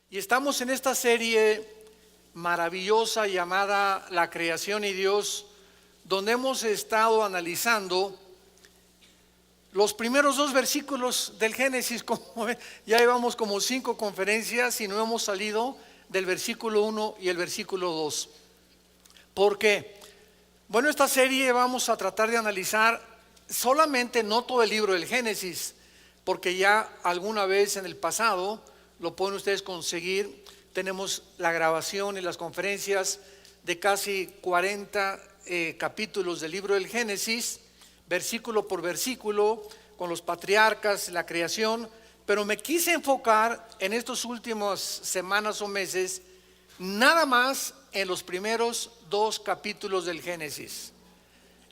Y estamos en esta serie maravillosa llamada La Creación y Dios, donde hemos estado analizando los primeros dos versículos del Génesis. Como ven, ya llevamos como 5 conferencias y no hemos salido del versículo 1 y el versículo 2. ¿Por qué? Bueno, esta serie vamos a tratar de analizar solamente no todo el libro del Génesis, porque ya alguna vez en el pasado lo pueden ustedes conseguir. Tenemos la grabación y las conferencias de casi 40 capítulos del libro del Génesis, versículo por versículo, con los patriarcas, la creación. Pero me quise enfocar en estas últimas semanas o meses nada más en los primeros 2 capítulos del Génesis.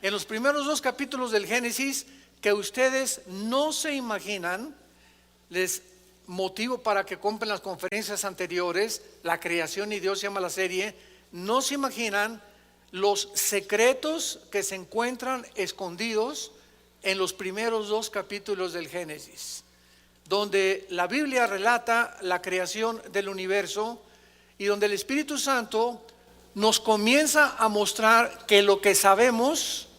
En los primeros 2 capítulos del Génesis, que ustedes no se imaginan, les motivo para que compren las conferencias anteriores. La Creación y Dios se llama la serie. No se imaginan los secretos que se encuentran escondidos en los primeros 2 capítulos del Génesis, donde la Biblia relata la creación del universo y donde el Espíritu Santo nos comienza a mostrar que lo que sabemos,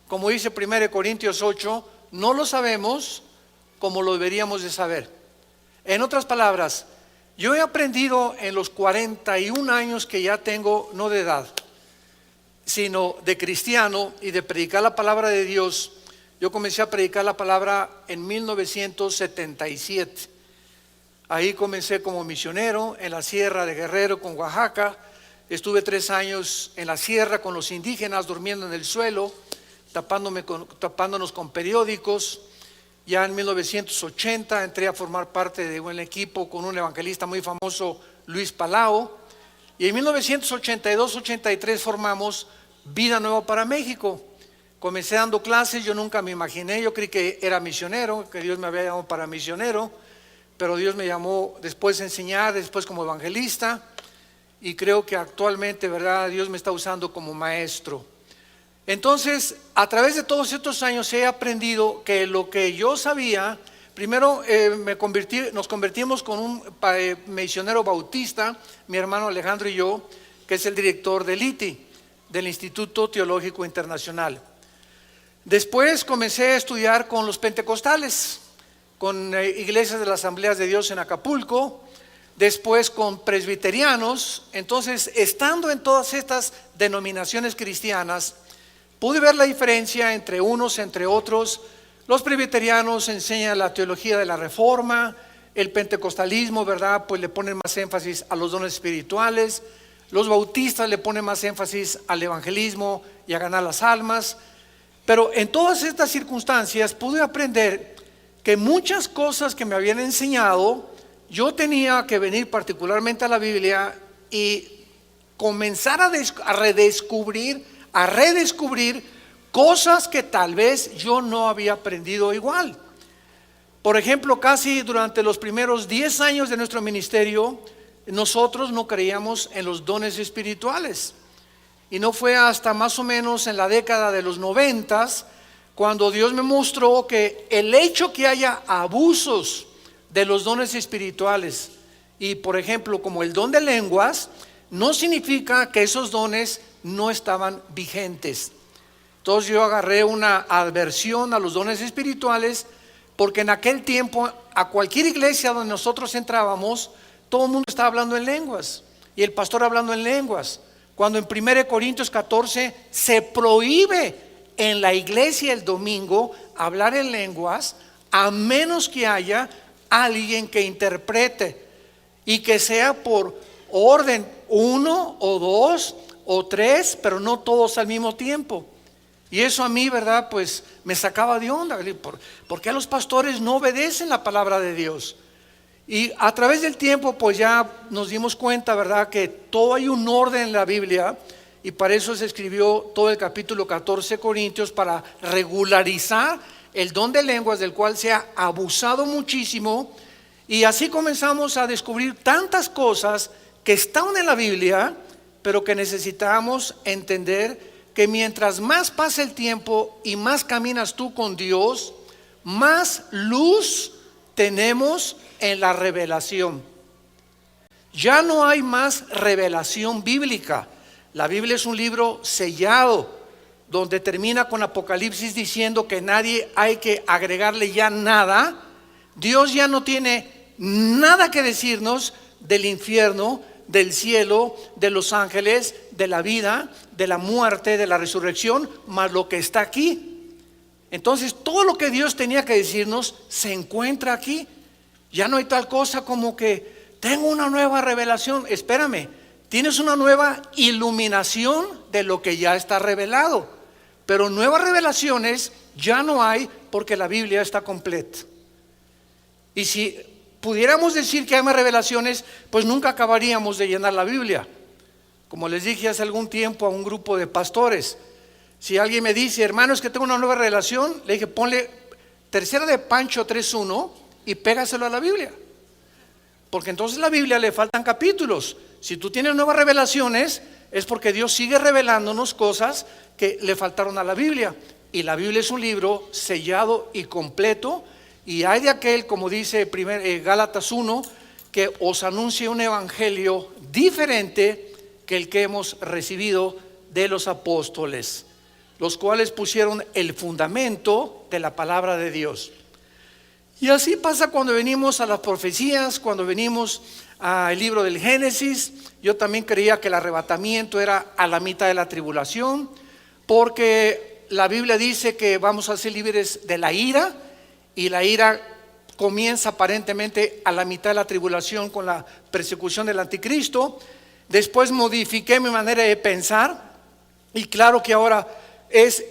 como dice 1 Corintios 8, no lo sabemos como lo deberíamos de saber. En otras palabras, yo he aprendido en los 41 años que ya tengo, no de edad, sino de cristiano y de predicar la palabra de Dios. Yo comencé a predicar la palabra en 1977. Ahí comencé como misionero en la sierra de Guerrero con Oaxaca. Estuve 3 años en la sierra con los indígenas, durmiendo en el suelo, tapándonos con periódicos. Ya en 1980 entré a formar parte de un equipo con un evangelista muy famoso, Luis Palao. Y en 1982-83 formamos Vida Nueva para México. Comencé dando clases. Yo nunca me imaginé, yo creí que era misionero, que Dios me había llamado para misionero, pero Dios me llamó después a enseñar, después como evangelista, y creo que actualmente, ¿verdad?, Dios me está usando como maestro. Entonces, a través de todos estos años he aprendido que lo que yo sabía, primero nos convertimos con un misionero bautista, mi hermano Alejandro y yo, que es el director del ITI, del Instituto Teológico Internacional. Después comencé a estudiar con los pentecostales, con iglesias de las Asambleas de Dios en Acapulco, después con presbiterianos. Entonces, estando en todas estas denominaciones cristianas, pude ver la diferencia entre unos, entre otros. Los presbiterianos enseñan la teología de la reforma, el pentecostalismo, ¿verdad?, pues le ponen más énfasis a los dones espirituales. Los bautistas le ponen más énfasis al evangelismo y a ganar las almas. Pero en todas estas circunstancias pude aprender que muchas cosas que me habían enseñado, yo tenía que venir particularmente a la Biblia y comenzar a redescubrir cosas que tal vez yo no había aprendido igual. Por ejemplo, casi durante los primeros 10 años de nuestro ministerio, nosotros no creíamos en los dones espirituales. Y no fue hasta más o menos en la década de los 90 cuando Dios me mostró que el hecho que haya abusos de los dones espirituales, y por ejemplo como el don de lenguas, no significa que esos dones no estaban vigentes. Entonces yo agarré una aversión a los dones espirituales, porque en aquel tiempo a cualquier iglesia donde nosotros entrábamos, todo el mundo estaba hablando en lenguas y el pastor hablando en lenguas, cuando en 1 Corintios 14 se prohíbe en la iglesia el domingo hablar en lenguas, a menos que haya alguien que interprete y que sea por orden 1 o 2 o 3, pero no todos al mismo tiempo. Y eso a mí, ¿verdad?, pues me sacaba de onda. ¿Por qué los pastores no obedecen la palabra de Dios? Y a través del tiempo pues ya nos dimos cuenta, ¿verdad?, que todo hay un orden en la Biblia, y para eso se escribió todo el capítulo 14 de Corintios, para regularizar el don de lenguas, del cual se ha abusado muchísimo. Y así comenzamos a descubrir tantas cosas que estaban en la Biblia, pero que necesitamos entender que mientras más pasa el tiempo y más caminas tú con Dios, más luz tenemos en la revelación. Ya no hay más revelación bíblica. La Biblia es un libro sellado, donde termina con Apocalipsis diciendo que nadie hay que agregarle ya nada. Dios ya no tiene nada que decirnos del infierno, del cielo, de los ángeles, de la vida, de la muerte, de la resurrección, más lo que está aquí. Entonces todo lo que Dios tenía que decirnos se encuentra aquí. Ya no hay tal cosa como que tengo una nueva revelación. Espérame, tienes una nueva iluminación de lo que ya está revelado, pero nuevas revelaciones ya no hay, porque la Biblia está completa. Y si pudiéramos decir que hay más revelaciones, pues nunca acabaríamos de llenar la Biblia. Como les dije hace algún tiempo a un grupo de pastores, si alguien me dice, hermano, es que tengo una nueva revelación, le dije, ponle Tercera de Pancho 3:1 y pégaselo a la Biblia, porque entonces a la Biblia le faltan capítulos. Si tú tienes nuevas revelaciones, es porque Dios sigue revelándonos cosas que le faltaron a la Biblia. Y la Biblia es un libro sellado y completo. Y hay de aquel, como dice Gálatas 1, que os anuncie un evangelio diferente que el que hemos recibido de los apóstoles, los cuales pusieron el fundamento de la palabra de Dios. Y así pasa cuando venimos a las profecías, cuando venimos al libro del Génesis. Yo también creía que el arrebatamiento era a la mitad de la tribulación, porque la Biblia dice que vamos a ser libres de la ira, y la ira comienza aparentemente a la mitad de la tribulación con la persecución del anticristo. Después modifiqué mi manera de pensar, y claro que ahora es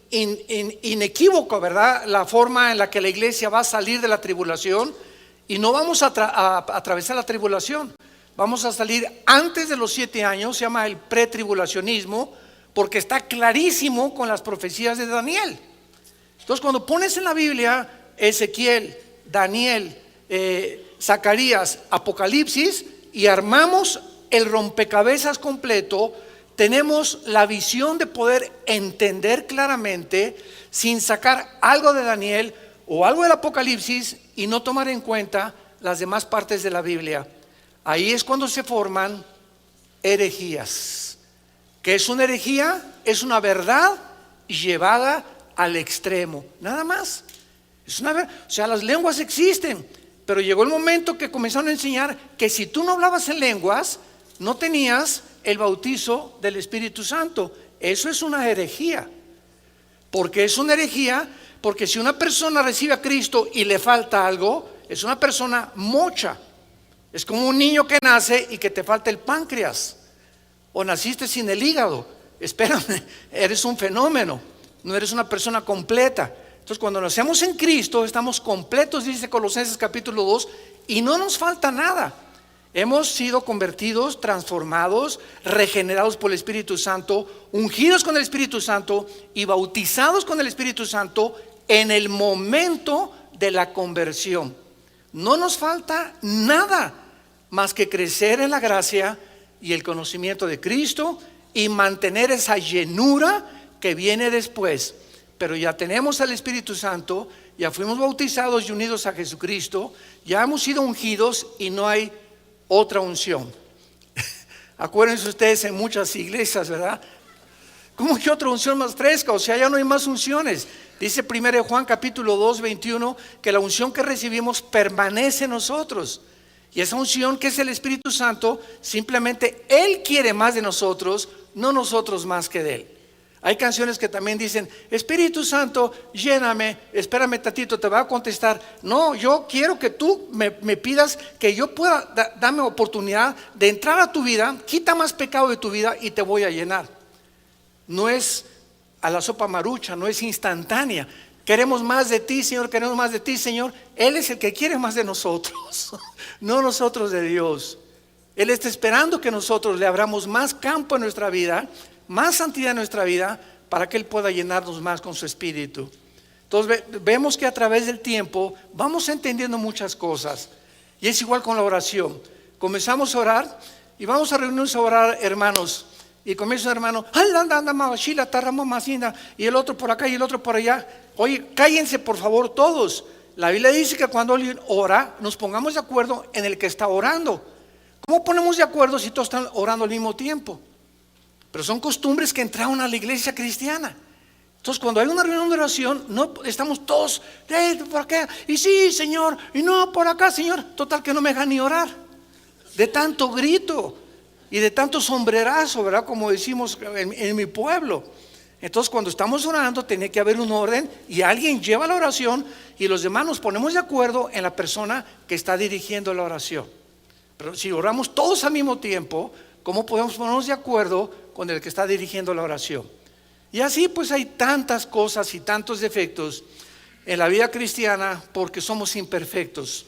inequívoco, ¿verdad?, la forma en la que la iglesia va a salir de la tribulación. Y no vamos a atravesar la tribulación, vamos a salir antes de los 7 años. Se llama el pretribulacionismo, porque está clarísimo con las profecías de Daniel. Entonces, cuando pones en la Biblia Ezequiel, Daniel, Zacarías, Apocalipsis, y armamos el rompecabezas completo, tenemos la visión de poder entender claramente, sin sacar algo de Daniel o algo del Apocalipsis y no tomar en cuenta las demás partes de la Biblia. Ahí es cuando se forman herejías. ¿Qué es una herejía? Es una verdad llevada al extremo, nada más. Es una verdad. O sea, las lenguas existen, pero llegó el momento que comenzaron a enseñar que si tú no hablabas en lenguas, no tenías el bautizo del Espíritu Santo. Eso es una herejía. ¿Por qué es una herejía? Porque si una persona recibe a Cristo y le falta algo, es una persona mocha. Es como un niño que nace y que te falta el páncreas, o naciste sin el hígado. Espérame, eres un fenómeno, no eres una persona completa. Entonces, cuando nacemos en Cristo, estamos completos, dice Colosenses capítulo 2, y no nos falta nada. Hemos sido convertidos, transformados, regenerados por el Espíritu Santo, ungidos con el Espíritu Santo y bautizados con el Espíritu Santo en el momento de la conversión. No nos falta nada más que crecer en la gracia y el conocimiento de Cristo y mantener esa llenura que viene después. Pero ya tenemos al Espíritu Santo, ya fuimos bautizados y unidos a Jesucristo, ya hemos sido ungidos y no hay otra unción. Acuérdense ustedes, en muchas iglesias, ¿verdad? ¿Cómo que otra unción más fresca? O sea, ya no hay más unciones. Dice 1 Juan capítulo 2, 21, que la unción que recibimos permanece en nosotros. Y esa unción, que es el Espíritu Santo, simplemente Él quiere más de nosotros, no nosotros más que de Él. Hay canciones que también dicen, Espíritu Santo, lléname, espérame tantito, te va a contestar. No, yo quiero que tú me pidas que yo pueda darme oportunidad de entrar a tu vida, quita más pecado de tu vida y te voy a llenar. No es a la sopa marucha, no es instantánea. Queremos más de ti, Señor, queremos más de ti, Señor. Él es el que quiere más de nosotros, no nosotros de Dios. Él está esperando que nosotros le abramos más campo en nuestra vida, más santidad en nuestra vida, para que Él pueda llenarnos más con su Espíritu. Entonces vemos que a través del tiempo vamos entendiendo muchas cosas. Y es igual con la oración. Comenzamos a orar y vamos a reunirnos a orar, hermanos. Y comienza un hermano, y el otro por acá y el otro por allá. Oye, cállense por favor todos. La Biblia dice que cuando alguien ora, nos pongamos de acuerdo en el que está orando. ¿Cómo ponemos de acuerdo si todos están orando al mismo tiempo? Pero son costumbres que entraron a la iglesia cristiana. Entonces, cuando hay una reunión de oración, no estamos todos, por acá, y sí, Señor, y no, por acá, Señor. Total que no me dejan ni orar. De tanto grito y de tanto sombrerazo, ¿verdad? Como decimos en mi pueblo. Entonces, cuando estamos orando, tiene que haber un orden y alguien lleva la oración y los demás nos ponemos de acuerdo en la persona que está dirigiendo la oración. Pero si oramos todos al mismo tiempo, ¿cómo podemos ponernos de acuerdo con el que está dirigiendo la oración? Y así pues hay tantas cosas y tantos defectos en la vida cristiana porque somos imperfectos.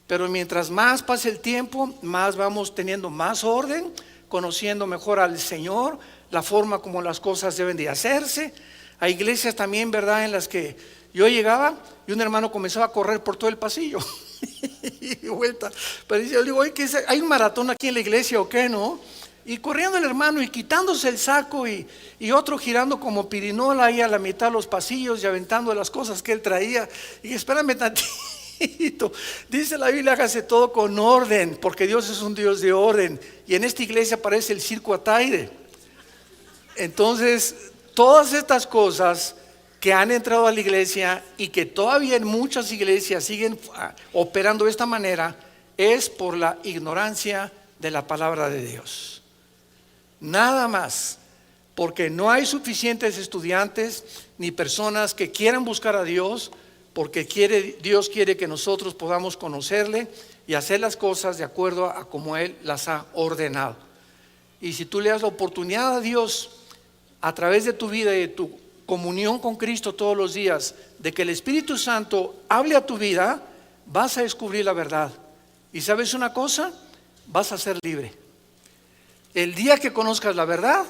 Pero mientras más pase el tiempo, más vamos teniendo más orden, conociendo mejor al Señor, la forma como las cosas deben de hacerse. Hay iglesias también, ¿verdad?, en las que yo llegaba y un hermano comenzaba a correr por todo el pasillo y vuelta. Pero yo le digo, oye, ¿hay un maratón aquí en la iglesia o qué, no? Y corriendo el hermano y quitándose el saco y otro girando como pirinola ahí a la mitad de los pasillos y aventando las cosas que él traía. Y espérame tantito. Dice la Biblia, hágase todo con orden, porque Dios es un Dios de orden. Y en esta iglesia parece el circo Ataide. Entonces, todas estas cosas que han entrado a la iglesia y que todavía en muchas iglesias siguen operando de esta manera, es por la ignorancia de la palabra de Dios. Nada más, porque no hay suficientes estudiantes ni personas que quieran buscar a Dios, porque Dios quiere que nosotros podamos conocerle y hacer las cosas de acuerdo a como Él las ha ordenado. Y si tú le das la oportunidad a Dios a través de tu vida y de tu comunión con Cristo todos los días, de que el Espíritu Santo hable a tu vida, vas a descubrir la verdad. Y ¿sabes una cosa? Vas a ser libre. El día que conozcas la verdad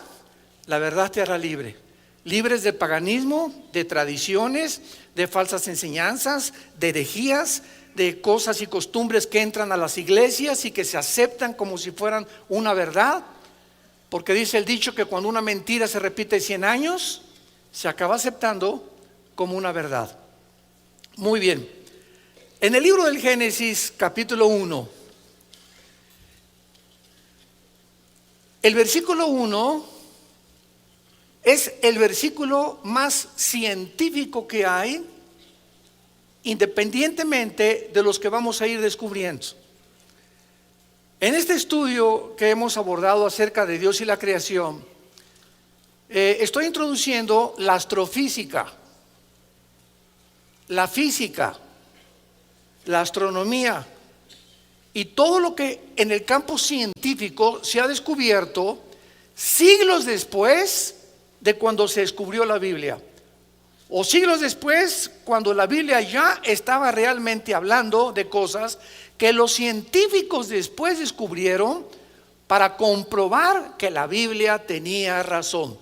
te hará libre. Libres de paganismo, de tradiciones, de falsas enseñanzas, de herejías, de cosas y costumbres que entran a las iglesias y que se aceptan como si fueran una verdad. Porque dice el dicho que cuando una mentira se repite 100 años, se acaba aceptando como una verdad. Muy bien. En el libro del Génesis, capítulo 1, el versículo 1 es el versículo más científico que hay, independientemente de los que vamos a ir descubriendo. En este estudio que hemos abordado acerca de Dios y la creación, estoy introduciendo la astrofísica, la física, la astronomía y todo lo que en el campo científico se ha descubierto siglos después de cuando se descubrió la Biblia, o siglos después cuando la Biblia ya estaba realmente hablando de cosas que los científicos después descubrieron para comprobar que la Biblia tenía razón.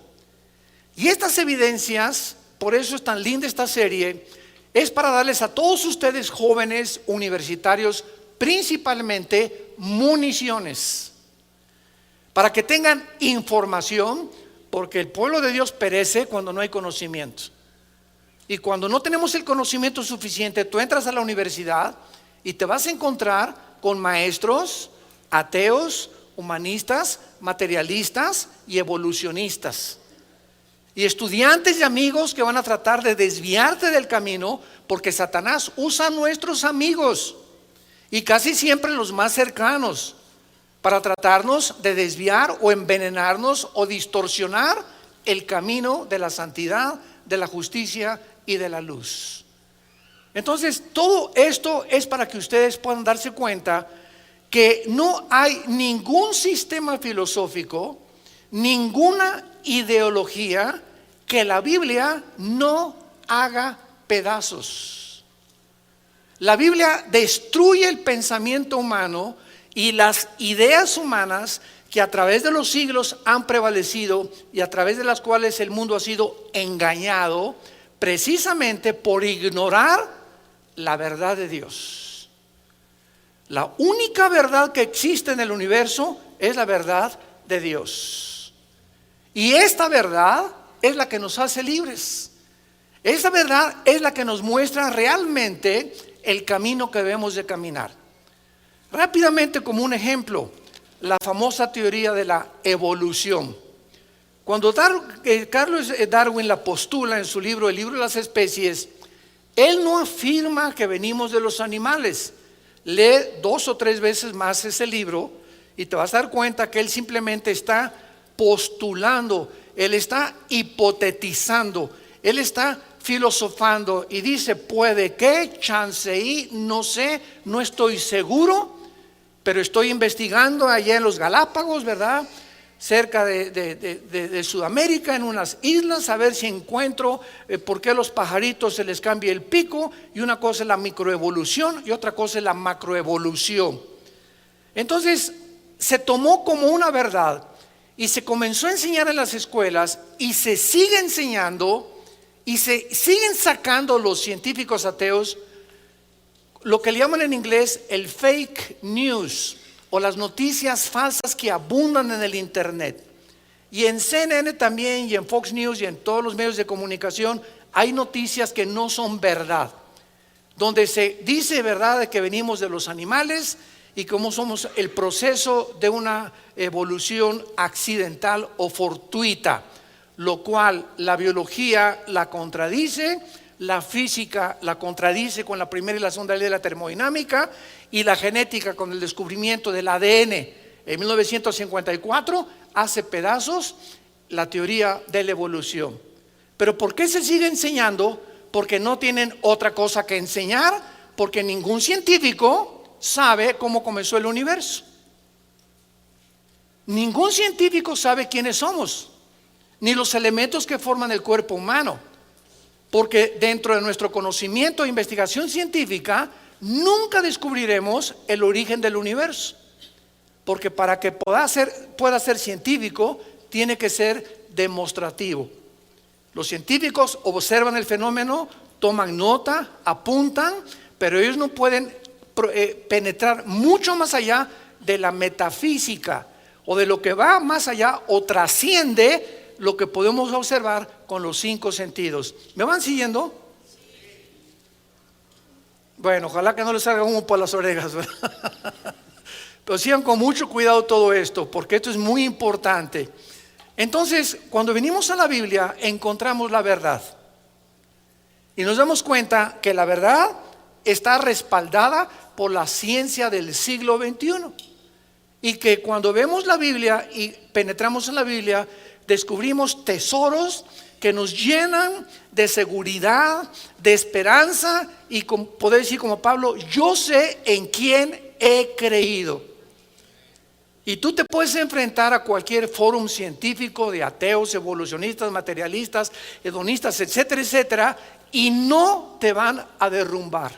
Y estas evidencias, por eso es tan linda esta serie, es para darles a todos ustedes jóvenes universitarios principalmente municiones, para que tengan información, porque el pueblo de Dios perece cuando no hay conocimiento. Y cuando no tenemos el conocimiento suficiente, tú entras a la universidad y te vas a encontrar con maestros ateos, humanistas, materialistas y evolucionistas. Y estudiantes y amigos que van a tratar de desviarte del camino, porque Satanás usa a nuestros amigos y casi siempre los más cercanos para tratarnos de desviar o envenenarnos o distorsionar el camino de la santidad, de la justicia y de la luz. Entonces, todo esto es para que ustedes puedan darse cuenta que no hay ningún sistema filosófico, ninguna ideología que la Biblia no haga pedazos. La Biblia destruye el pensamiento humano y las ideas humanas que a través de los siglos han prevalecido y a través de las cuales el mundo ha sido engañado precisamente por ignorar la verdad de Dios. La única verdad que existe en el universo es la verdad de Dios. Y esta verdad es la que nos hace libres. Esta verdad es la que nos muestra realmente el camino que debemos de caminar. Rápidamente, como un ejemplo, la famosa teoría de la evolución. Cuando Carlos Darwin la postula en su libro, el libro de las especies, él no afirma que venimos de los animales. Lee 2 o 3 veces más ese libro y te vas a dar cuenta que él simplemente está postulando, él está hipotetizando, él está filosofando y dice, puede que, chance y, no sé, no estoy seguro, pero estoy investigando allá en los Galápagos, ¿verdad? Cerca de Sudamérica, en unas islas, a ver si encuentro por qué a los pajaritos se les cambia el pico. Y una cosa es la microevolución y otra cosa es la macroevolución. Entonces se tomó como una verdad y se comenzó a enseñar en las escuelas y se sigue enseñando y se siguen sacando los científicos ateos lo que le llaman en inglés el fake news, o las noticias falsas que abundan en el internet. Y en CNN también, y en Fox News, y en todos los medios de comunicación, hay noticias que no son verdad, donde se dice verdad de que venimos de los animales y cómo somos el proceso de una evolución accidental o fortuita, lo cual la biología la contradice, la física la contradice con la primera y la segunda ley de la termodinámica, y la genética con el descubrimiento del ADN en 1954 hace pedazos la teoría de la evolución. Pero ¿por qué se sigue enseñando? Porque no tienen otra cosa que enseñar, porque ningún científico sabe cómo comenzó el universo. Ningún científico sabe quiénes somos, ni los elementos que forman el cuerpo humano. Porque dentro de nuestro conocimiento e investigación científica nunca descubriremos el origen del universo. Porque para que pueda ser científico, tiene que ser demostrativo. Los científicos observan el fenómeno, toman nota, apuntan, pero ellos no pueden penetrar mucho más allá de la metafísica o de lo que va más allá o trasciende lo que podemos observar con los 5 sentidos. ¿Me van siguiendo? Bueno, ojalá que no les salga humo por las orejas, ¿verdad? Pero sigan con mucho cuidado todo esto, porque esto es muy importante. Entonces, cuando venimos a la Biblia, encontramos la verdad. Y nos damos cuenta que la verdad está respaldada por la ciencia del siglo XXI. Y que cuando vemos la Biblia y penetramos en la Biblia, descubrimos tesoros que nos llenan de seguridad, de esperanza y poder decir como Pablo, yo sé en quién he creído. Y tú te puedes enfrentar a cualquier fórum científico de ateos, evolucionistas, materialistas, hedonistas, etcétera, etcétera, y no te van a derrumbar,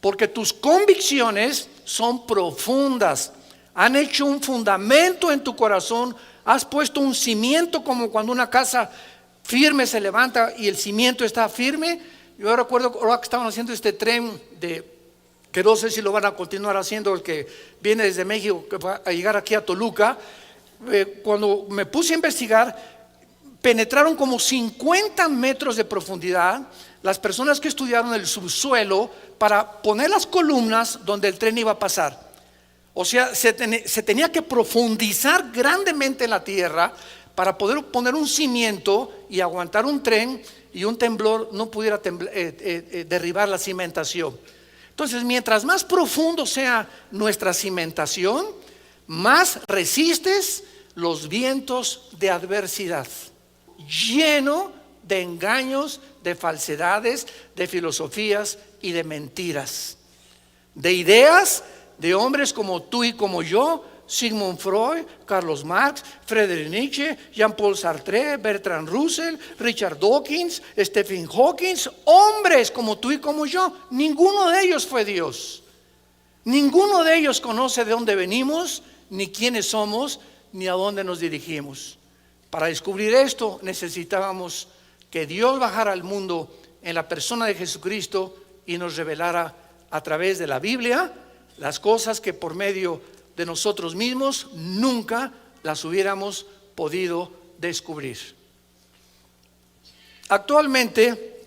porque tus convicciones son profundas, han hecho un fundamento en tu corazón. Has puesto un cimiento, como cuando una casa firme se levanta y el cimiento está firme. Yo recuerdo ahora que estaban haciendo este tren que no sé si lo van a continuar haciendo, el que viene desde México, que va a llegar aquí a Toluca. Cuando me puse a investigar, penetraron como 50 metros de profundidad las personas que estudiaron el subsuelo para poner las columnas donde el tren iba a pasar. O sea, se tenía que profundizar grandemente en la tierra para poder poner un cimiento y aguantar un tren y un temblor no pudiera derribar la cimentación. Entonces, mientras más profundo sea nuestra cimentación, más resistes los vientos de adversidad, lleno de engaños, de falsedades, de filosofías y de mentiras, de ideas de hombres como tú y como yo, Sigmund Freud, Carlos Marx, Friedrich Nietzsche, Jean-Paul Sartre, Bertrand Russell, Richard Dawkins, Stephen Hawking, hombres como tú y como yo. Ninguno de ellos fue Dios. Ninguno de ellos conoce de dónde venimos, ni quiénes somos, ni a dónde nos dirigimos. Para descubrir esto necesitábamos que Dios bajara al mundo en la persona de Jesucristo y nos revelara a través de la Biblia las cosas que por medio de nosotros mismos nunca las hubiéramos podido descubrir. Actualmente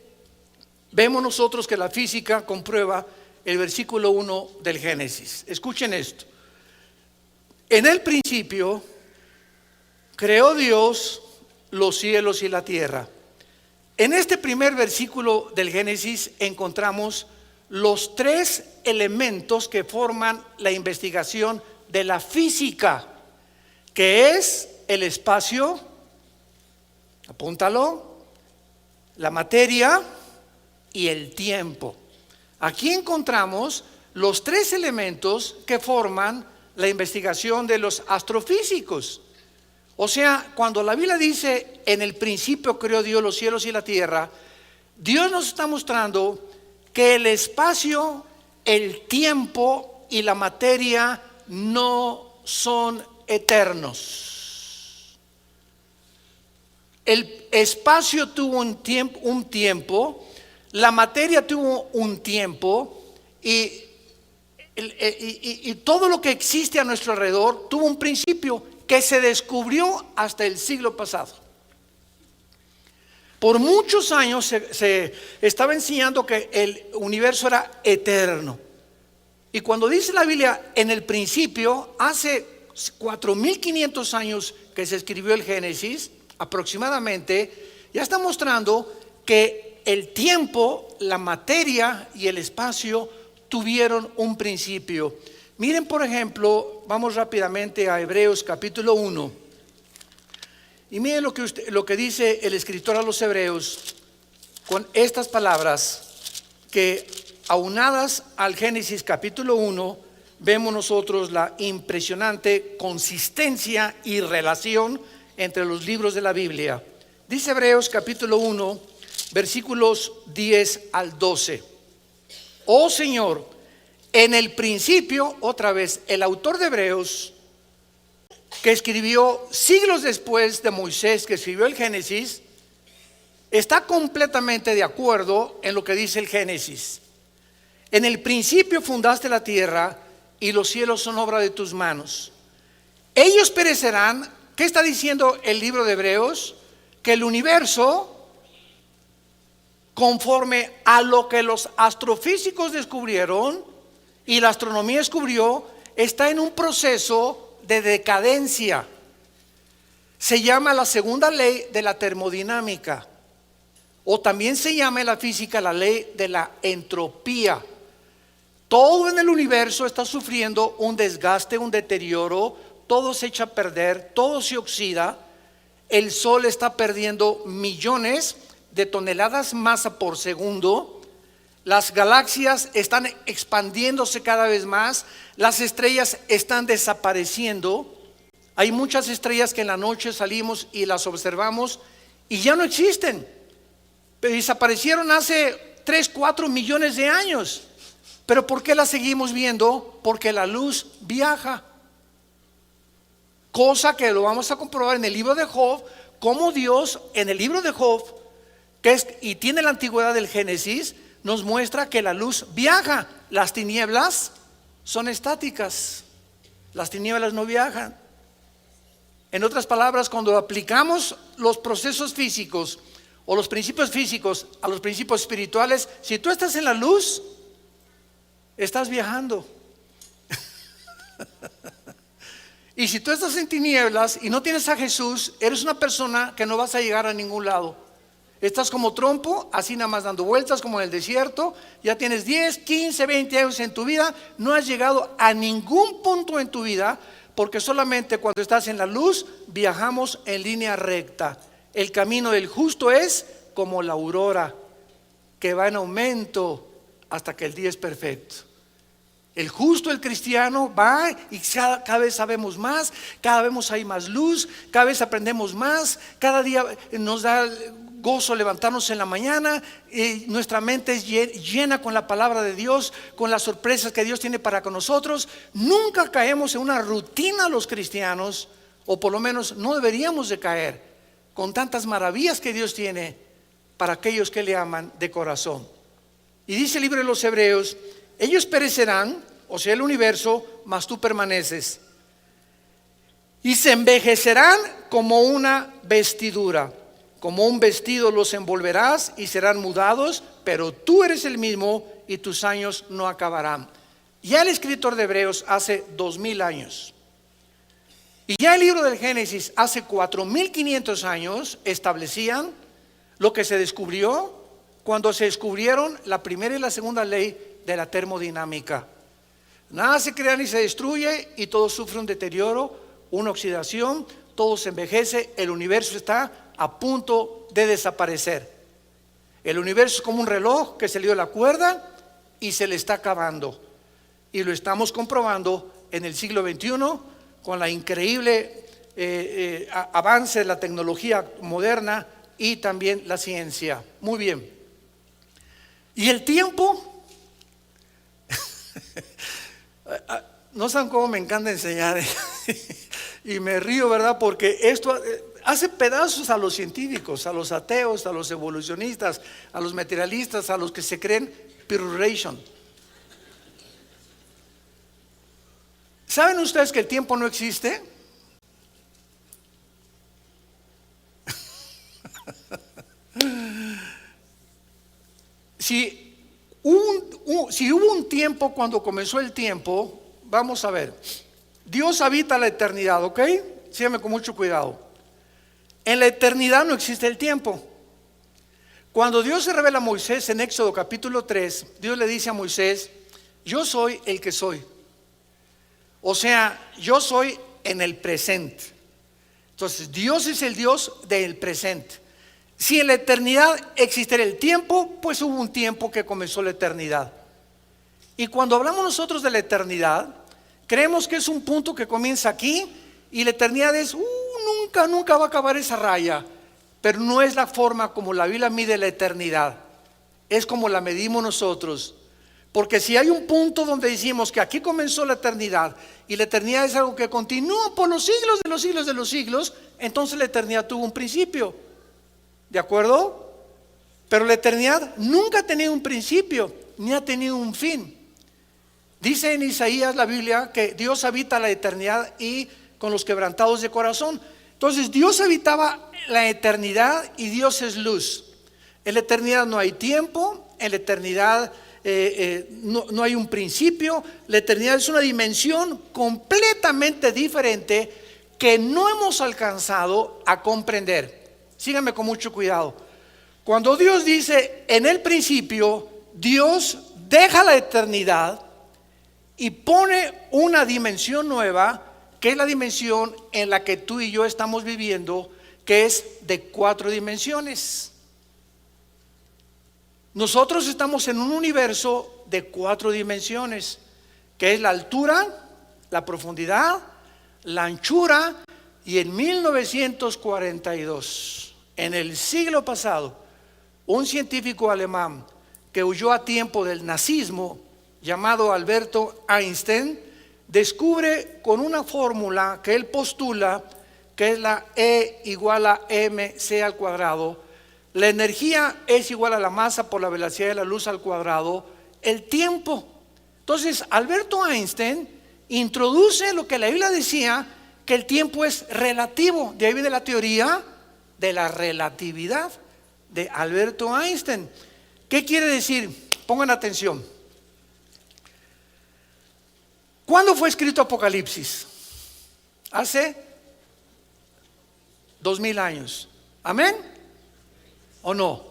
vemos nosotros que la física comprueba el versículo 1 del Génesis. Escuchen esto. En el principio creó Dios los cielos y la tierra. En este primer versículo del Génesis encontramos los tres elementos que forman la investigación de la física, que es el espacio, apúntalo, la materia y el tiempo. Aquí encontramos los tres elementos que forman la investigación de los astrofísicos. O sea, cuando la Biblia dice en el principio creó Dios los cielos y la tierra, Dios nos está mostrando que el espacio, el tiempo y la materia no son eternos. El espacio tuvo un tiempo, la materia tuvo un tiempo y todo lo que existe a nuestro alrededor tuvo un principio que se descubrió hasta el siglo pasado. Por muchos años se estaba enseñando que el universo era eterno. Y cuando dice la Biblia en el principio, hace 4500 años que se escribió el Génesis, aproximadamente, ya está mostrando que el tiempo, la materia y el espacio tuvieron un principio. Miren, por ejemplo, vamos rápidamente a Hebreos capítulo 1. Y miren lo que dice el escritor a los Hebreos con estas palabras que, aunadas al Génesis capítulo 1, vemos nosotros la impresionante consistencia y relación entre los libros de la Biblia. Dice Hebreos capítulo 1, versículos 10 al 12. Oh Señor, en el principio, otra vez, el autor de Hebreos, que escribió siglos después de Moisés, que escribió el Génesis, está completamente de acuerdo en lo que dice el Génesis. En el principio fundaste la tierra y los cielos son obra de tus manos. Ellos perecerán. ¿Qué está diciendo el libro de Hebreos? Que el universo, conforme a lo que los astrofísicos descubrieron y la astronomía descubrió, está en un proceso de decadencia. Se llama la segunda ley de la termodinámica, o también se llama en la física la ley de la entropía. Todo en el universo está sufriendo un desgaste, un deterioro, todo se echa a perder, todo se oxida. El sol está perdiendo millones de toneladas masa por segundo. Las galaxias están expandiéndose cada vez más. Las estrellas están desapareciendo. Hay muchas estrellas que en la noche salimos y las observamos y ya no existen. Pero desaparecieron hace 3, 4 millones de años. ¿Pero por qué las seguimos viendo? Porque la luz viaja. Cosa que lo vamos a comprobar en el libro de Job, como Dios en el libro de Job, y tiene la antigüedad del Génesis, nos muestra que la luz viaja. Las tinieblas son estáticas. Las tinieblas no viajan. En otras palabras, cuando aplicamos los procesos físicos o los principios físicos a los principios espirituales, si tú estás en la luz, estás viajando. Y si tú estás en tinieblas y no tienes a Jesús, eres una persona que no vas a llegar a ningún lado. Estás como trompo, así nada más dando vueltas como en el desierto. Ya tienes 10, 15, 20 años en tu vida. No has llegado a ningún punto en tu vida, porque solamente cuando estás en la luz viajamos en línea recta. El camino del justo es como la aurora, que va en aumento hasta que el día es perfecto. El justo, el cristiano, va y cada vez sabemos más, cada vez hay más luz, cada vez aprendemos más, cada día nos da gozo levantarnos en la mañana, y nuestra mente es llena con la palabra de Dios, con las sorpresas que Dios tiene para con nosotros. Nunca caemos en una rutina los cristianos, o por lo menos no deberíamos de caer, con tantas maravillas que Dios tiene para aquellos que le aman de corazón. Y dice el libro de los Hebreos: ellos perecerán, o sea el universo, mas tú permaneces. Y se envejecerán como una vestidura, como un vestido los envolverás y serán mudados, pero tú eres el mismo y tus años no acabarán. Ya el escritor de Hebreos hace 2000 años Y ya el libro del Génesis hace 4500 años establecían lo que se descubrió cuando se descubrieron la primera y la segunda ley de la termodinámica. Nada se crea ni se destruye y todo sufre un deterioro, una oxidación, todo se envejece, el universo está a punto de desaparecer. El universo es como un reloj que se le dio la cuerda y se le está acabando. Y lo estamos comprobando en el siglo XXI con la increíble avance de la tecnología moderna y también la ciencia. Muy bien. Y el tiempo, no saben cómo me encanta enseñar y me río, ¿verdad? Porque esto hace pedazos a los científicos, a los ateos, a los evolucionistas, a los materialistas, a los que se creen Pirration. ¿Saben ustedes que el tiempo no existe? Si hubo un tiempo cuando comenzó el tiempo, vamos a ver, Dios habita la eternidad, ¿ok? Síganme con mucho cuidado. En la eternidad no existe el tiempo. Cuando Dios se revela a Moisés en Éxodo capítulo 3, Dios le dice a Moisés: yo soy el que soy. O sea, yo soy en el presente. Entonces, Dios es el Dios del presente. Si en la eternidad existiera el tiempo, pues hubo un tiempo que comenzó la eternidad. Y cuando hablamos nosotros de la eternidad, creemos que es un punto que comienza aquí y la eternidad es, nunca va a acabar esa raya. Pero no es la forma como la Biblia mide la eternidad. Es como la medimos nosotros. Porque si hay un punto donde decimos que aquí comenzó la eternidad y la eternidad es algo que continúa por los siglos de los siglos de los siglos, entonces la eternidad tuvo un principio. ¿De acuerdo? Pero la eternidad nunca ha tenido un principio ni ha tenido un fin. Dice en Isaías la Biblia que Dios habita la eternidad y con los quebrantados de corazón. Entonces Dios habitaba la eternidad y Dios es luz. En la eternidad no hay tiempo, en la eternidad no hay un principio. La eternidad es una dimensión completamente diferente que no hemos alcanzado a comprender. Síganme con mucho cuidado. Cuando Dios dice en el principio, Dios deja la eternidad y pone una dimensión nueva, que es la dimensión en la que tú y yo estamos viviendo, que es de 4 dimensiones. Nosotros estamos en un universo de 4 dimensiones, que es la altura, la profundidad, la anchura. Y en 1942, en el siglo pasado, un científico alemán que huyó a tiempo del nazismo, llamado Alberto Einstein, descubre con una fórmula que él postula, que es la E igual a mc al cuadrado. La energía es igual a la masa por la velocidad de la luz al cuadrado, el tiempo. Entonces, Alberto Einstein introduce lo que la Biblia decía, que el tiempo es relativo. De ahí viene la teoría de la relatividad de Alberto Einstein. ¿Qué quiere decir? Pongan atención. ¿Cuándo fue escrito Apocalipsis? Hace 2000 años. ¿Amén? ¿O no?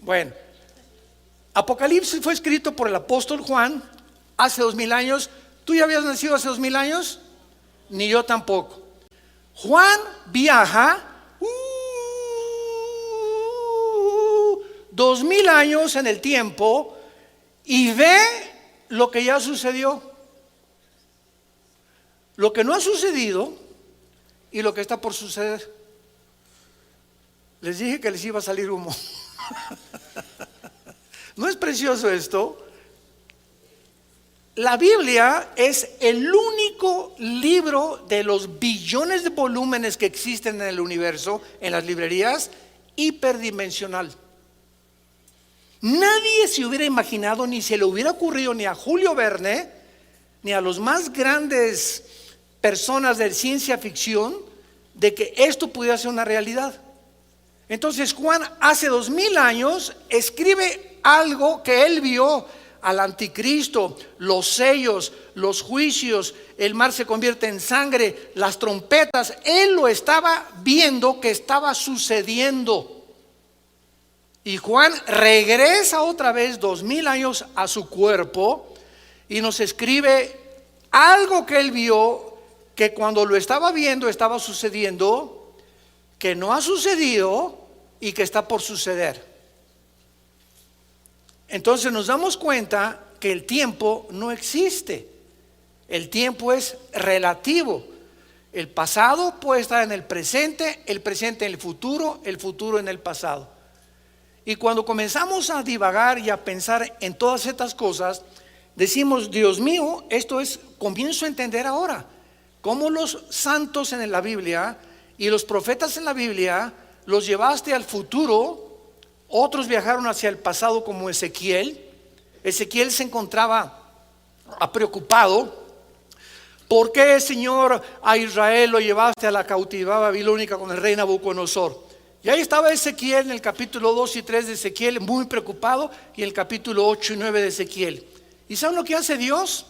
Bueno, Apocalipsis fue escrito por el apóstol Juan hace 2000 años. ¿Tú ya habías nacido hace 2000 años? Ni yo tampoco. Juan viaja 2000 años en el tiempo y ve lo que ya sucedió, lo que no ha sucedido y lo que está por suceder. Les dije que les iba a salir humo. ¿No es precioso esto? La Biblia es el único libro de los billones de volúmenes que existen en el universo, en las librerías, hiperdimensional. Nadie se hubiera imaginado, ni se le hubiera ocurrido ni a Julio Verne, ni a los más grandes personas de ciencia ficción, de que esto pudiera ser una realidad. Entonces Juan hace 2000 años escribe algo que él vio al anticristo, los sellos, los juicios, el mar se convierte en sangre, las trompetas. Él lo estaba viendo que estaba sucediendo. Y Juan regresa otra vez 2000 años a su cuerpo y nos escribe algo que él vio, que cuando lo estaba viendo estaba sucediendo, que no ha sucedido y que está por suceder. Entonces nos damos cuenta que el tiempo no existe. El tiempo es relativo. El pasado puede estar en el presente en el futuro en el pasado. Y cuando comenzamos a divagar y a pensar en todas estas cosas, decimos: Dios mío, comienzo a entender ahora cómo los santos en la Biblia y los profetas en la Biblia los llevaste al futuro. Otros viajaron hacia el pasado, como Ezequiel. Ezequiel se encontraba preocupado. ¿Por qué, Señor, a Israel lo llevaste a la cautividad babilónica con el rey Nabucodonosor? Y ahí estaba Ezequiel en el capítulo 2 y 3 de Ezequiel, muy preocupado, y en el capítulo 8 y 9 de Ezequiel. ¿Y saben lo que hace Dios?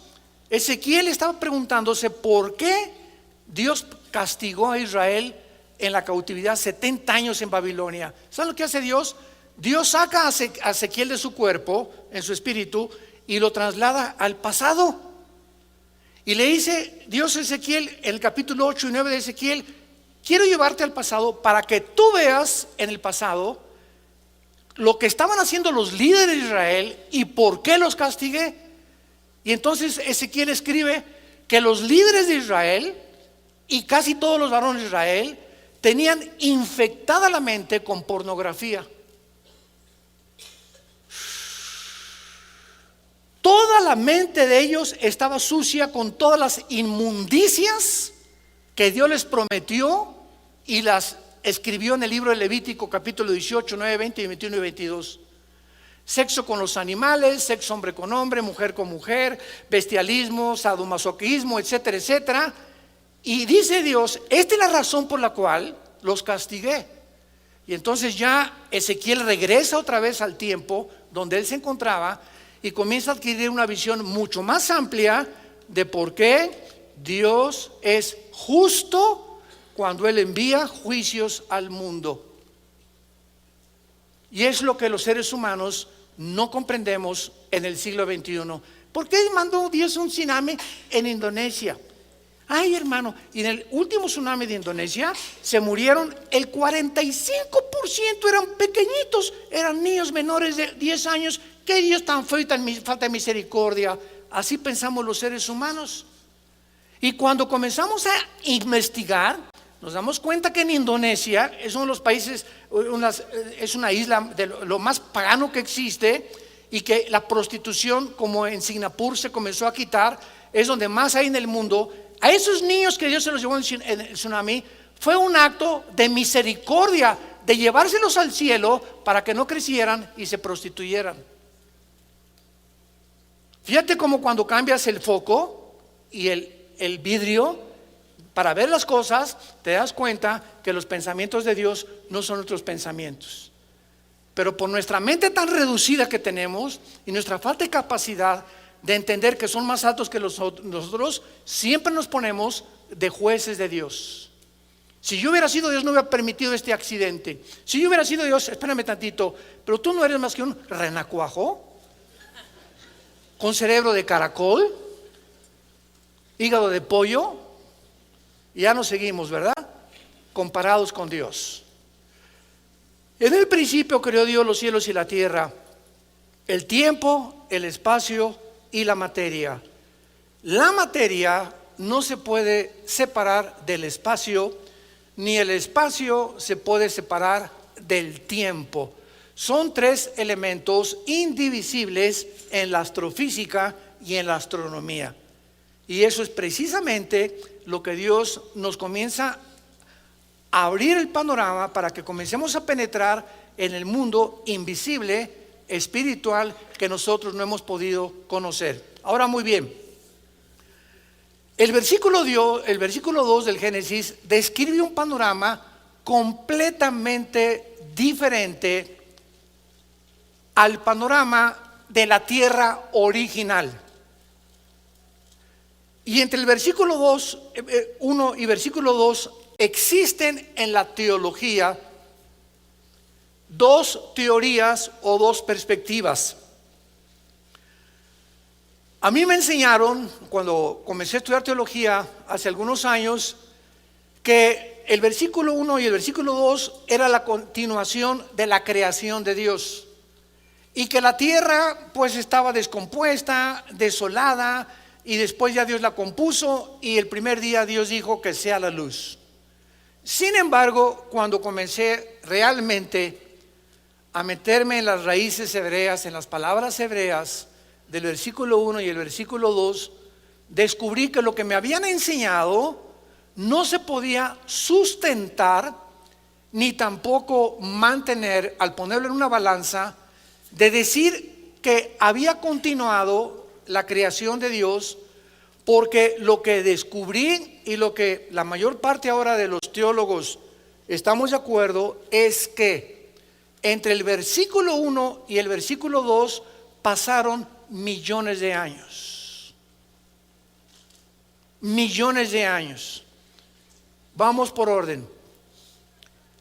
Ezequiel estaba preguntándose por qué Dios castigó a Israel en la cautividad 70 años en Babilonia. ¿Saben lo que hace Dios? Dios saca a Ezequiel de su cuerpo, en su espíritu, y lo traslada al pasado. Y le dice Dios a Ezequiel, en el capítulo 8 y 9 de Ezequiel: quiero llevarte al pasado para que tú veas en el pasado lo que estaban haciendo los líderes de Israel y por qué los castigué. Y entonces Ezequiel escribe que los líderes de Israel y casi todos los varones de Israel tenían infectada la mente con pornografía. Toda la mente de ellos estaba sucia con todas las inmundicias que Dios les prometió y las escribió en el libro de Levítico, capítulo 18, 9, 20, 21 y 22. Sexo con los animales, sexo hombre con hombre, mujer con mujer, bestialismo, sadomasoquismo, etcétera, etcétera. Y dice Dios: esta es la razón por la cual los castigué. Y entonces ya Ezequiel regresa otra vez al tiempo donde él se encontraba y comienza a adquirir una visión mucho más amplia de por qué Dios es justo cuando Él envía juicios al mundo. Y es lo que los seres humanos no comprendemos en el siglo XXI. ¿Por qué mandó Dios un tsunami en Indonesia? Ay, hermano, y en el último tsunami de Indonesia se murieron el 45%, eran pequeñitos, eran niños menores de 10 años. ¿Qué Dios tan feo y tan falta de misericordia? Así pensamos los seres humanos. Y cuando comenzamos a investigar, nos damos cuenta que en Indonesia es uno de los países, es una isla de lo más pagano que existe, y que la prostitución, como en Singapur se comenzó a quitar, es donde más hay en el mundo. A esos niños que Dios se los llevó en el tsunami, fue un acto de misericordia, de llevárselos al cielo para que no crecieran y se prostituyeran. Fíjate cómo cuando cambias el foco y el vidrio para ver las cosas, te das cuenta que los pensamientos de Dios no son nuestros pensamientos. Pero por nuestra mente tan reducida que tenemos y nuestra falta de capacidad de entender que son más altos que nosotros, siempre nos ponemos de jueces de Dios. Si yo hubiera sido Dios, no hubiera permitido este accidente. Si yo hubiera sido Dios, espérame tantito, pero tú no eres más que un renacuajo con cerebro de caracol, hígado de pollo, y ya nos seguimos, ¿verdad? Comparados con Dios. En el principio creó Dios los cielos y la tierra, el tiempo, el espacio y la materia. La materia no se puede separar del espacio, ni el espacio se puede separar del tiempo. Son tres elementos indivisibles en la astrofísica y en la astronomía. Y eso es precisamente lo que Dios nos comienza a abrir el panorama para que comencemos a penetrar en el mundo invisible, espiritual, que nosotros no hemos podido conocer. Ahora, muy bien, el versículo 2 del Génesis describe un panorama completamente diferente al panorama de la tierra original. Y entre el versículo 1 y versículo 2 existen en la teología dos teorías o dos perspectivas. A mí me enseñaron, cuando comencé a estudiar teología hace algunos años, que el versículo 1 y el versículo 2 era la continuación de la creación de Dios, y que la tierra pues estaba descompuesta, desolada, y después ya Dios la compuso, y el primer día Dios dijo que sea la luz. Sin embargo, cuando comencé realmente a meterme en las raíces hebreas, en las palabras hebreas del versículo 1 y el versículo 2, descubrí que lo que me habían enseñado no se podía sustentar ni tampoco mantener, al ponerlo en una balanza, de decir que había continuado la creación de Dios, porque lo que descubrí y lo que la mayor parte ahora de los teólogos estamos de acuerdo es que entre el versículo 1 y el versículo 2 pasaron millones de años. Millones de años. Vamos por orden.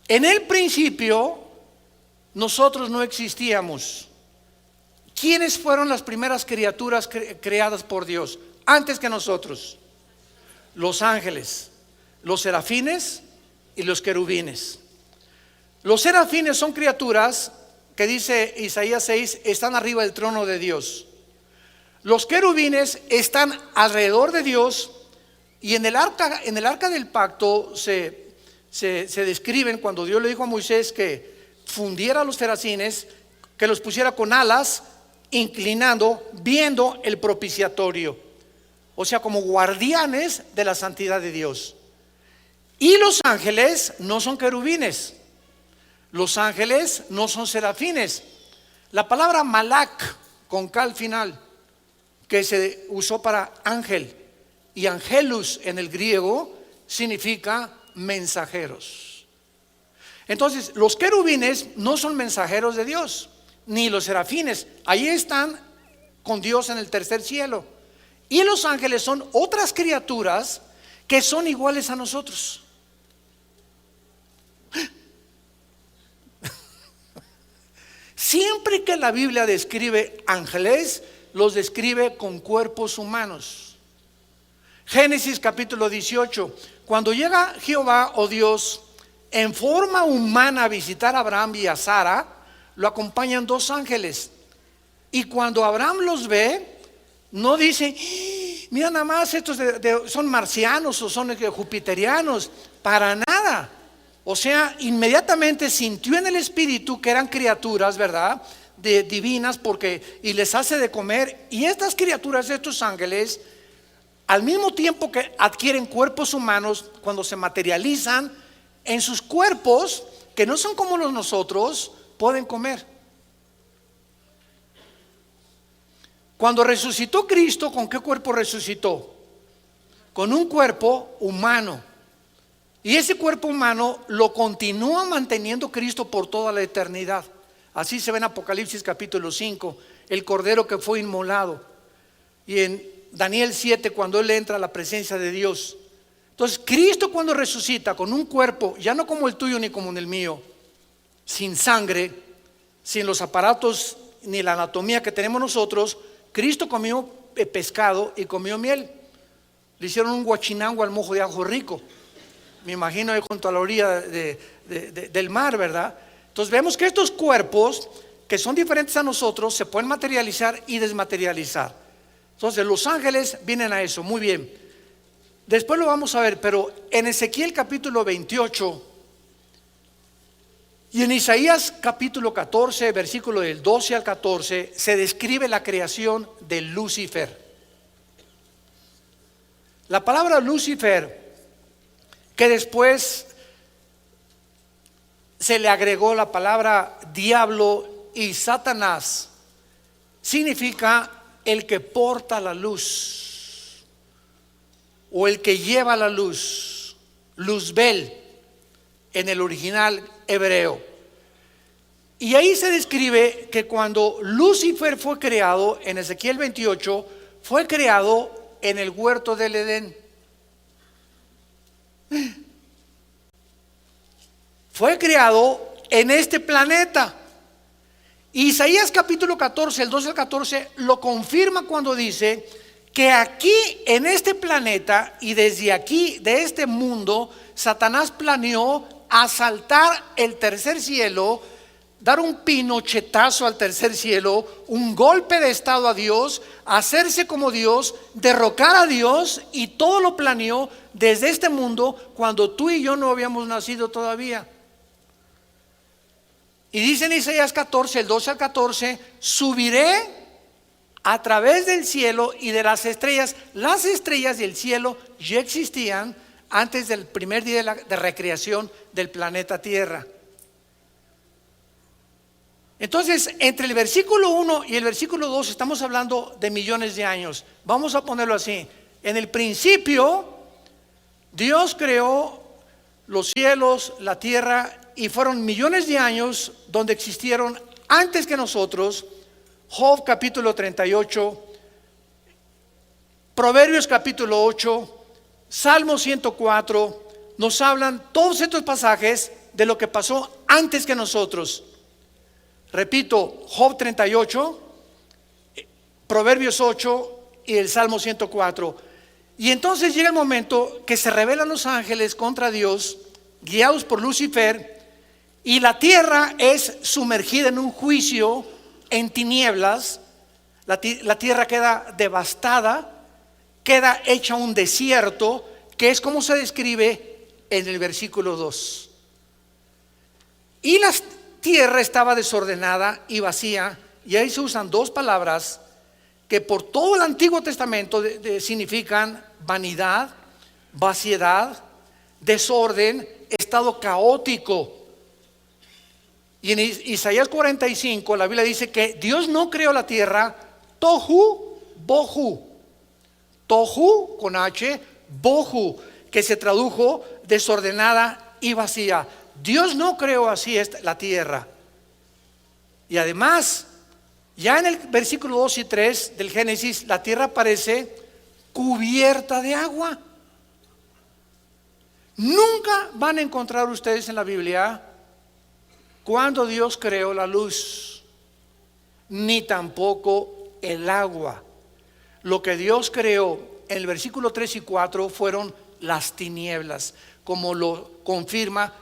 En el principio nosotros no existíamos. ¿Quiénes fueron las primeras criaturas creadas por Dios antes que nosotros? Los ángeles, los serafines y los querubines. Los serafines son criaturas que, dice Isaías 6, están arriba del trono de Dios. Los querubines están alrededor de Dios, y en el arca del pacto se describen cuando Dios le dijo a Moisés que fundiera a los serafines, que los pusiera con alas, inclinando, viendo el propiciatorio, o sea, como guardianes de la santidad de Dios. Y los ángeles no son querubines, los ángeles no son serafines. La palabra malak, con K al final, que se usó para ángel, y angelus en el griego significa mensajeros. Entonces, los querubines no son mensajeros de Dios, ni los serafines. Ahí están con Dios en el tercer cielo. Y los ángeles son otras criaturas que son iguales a nosotros. Siempre que la Biblia describe ángeles, los describe con cuerpos humanos. Génesis capítulo 18, cuando llega Jehová o Dios en forma humana a visitar a Abraham y a Sara, lo acompañan dos ángeles. Y cuando Abraham los ve, no dice: mira nada más, estos son marcianos o son jupiterianos. Para nada. O sea, inmediatamente sintió en el espíritu que eran criaturas, ¿verdad?, divinas, y les hace de comer. Y estas criaturas, estos ángeles, al mismo tiempo que adquieren cuerpos humanos, cuando se materializan en sus cuerpos, que no son como los nosotros, pueden comer. Cuando resucitó Cristo, ¿con qué cuerpo resucitó? Con un cuerpo humano. Y ese cuerpo humano lo continúa manteniendo Cristo por toda la eternidad. Así se ve en Apocalipsis capítulo 5, el cordero que fue inmolado. Y en Daniel 7, cuando él entra a la presencia de Dios. Entonces, Cristo, cuando resucita con un cuerpo, ya no como el tuyo ni como el mío, sin sangre, sin los aparatos ni la anatomía que tenemos nosotros, Cristo comió pescado y comió miel. Le hicieron un guachinango al mojo de ajo rico. Me imagino ahí junto a la orilla del mar, ¿verdad? Entonces vemos que estos cuerpos, que son diferentes a nosotros, se pueden materializar y desmaterializar. Entonces los ángeles vienen a eso. Muy bien. Después lo vamos a ver, pero en Ezequiel capítulo 28 y en Isaías capítulo 14, versículo del 12 al 14, se describe la creación de Lucifer. La palabra Lucifer, que después se le agregó la palabra diablo y Satanás, significa el que porta la luz o el que lleva la luz, Luzbel en el original hebreo. Y ahí se describe que cuando Lucifer fue creado, en Ezequiel 28, fue creado en el huerto del Edén. Fue creado en este planeta. Isaías capítulo 14, el 12 al 14, lo confirma cuando dice que aquí en este planeta y desde aquí, de este mundo, Satanás planeó asaltar el tercer cielo, dar un pinochetazo al tercer cielo, un golpe de estado a Dios, hacerse como Dios, derrocar a Dios, y todo lo planeó desde este mundo cuando tú y yo no habíamos nacido todavía. Y dice en Isaías 14, el 12 al 14, subiré a través del cielo y de las estrellas. Las estrellas del cielo ya existían antes del primer día de recreación del planeta Tierra. Entonces, entre el versículo 1 y el versículo 2 estamos hablando de millones de años. Vamos a ponerlo así. En el principio, Dios creó los cielos, la tierra, y fueron millones de años donde existieron antes que nosotros. Job capítulo 38, Proverbios capítulo 8, Salmo 104, nos hablan todos estos pasajes de lo que pasó antes que nosotros. Repito, Job 38, Proverbios 8 y el Salmo 104. Y entonces llega el momento que se rebelan los ángeles contra Dios, guiados por Lucifer, y la tierra es sumergida en un juicio, en tinieblas. La tierra queda devastada, queda hecha un desierto, que es como se describe en el versículo 2. Y la tierra estaba desordenada y vacía, y ahí se usan dos palabras que por todo el Antiguo Testamento significan vanidad, vaciedad, desorden, estado caótico. Y en Isaías 45 la Biblia dice que Dios no creó la tierra tohu bohu. Tohu con H, bohu, que se tradujo desordenada y vacía. Dios no creó así la tierra. Y además, ya en el versículo 2 y 3 del Génesis, la tierra aparece cubierta de agua. Nunca van a encontrar ustedes en la Biblia cuando Dios creó la luz, ni tampoco el agua. Lo que Dios creó en el versículo 3 y 4 fueron las tinieblas, como lo confirma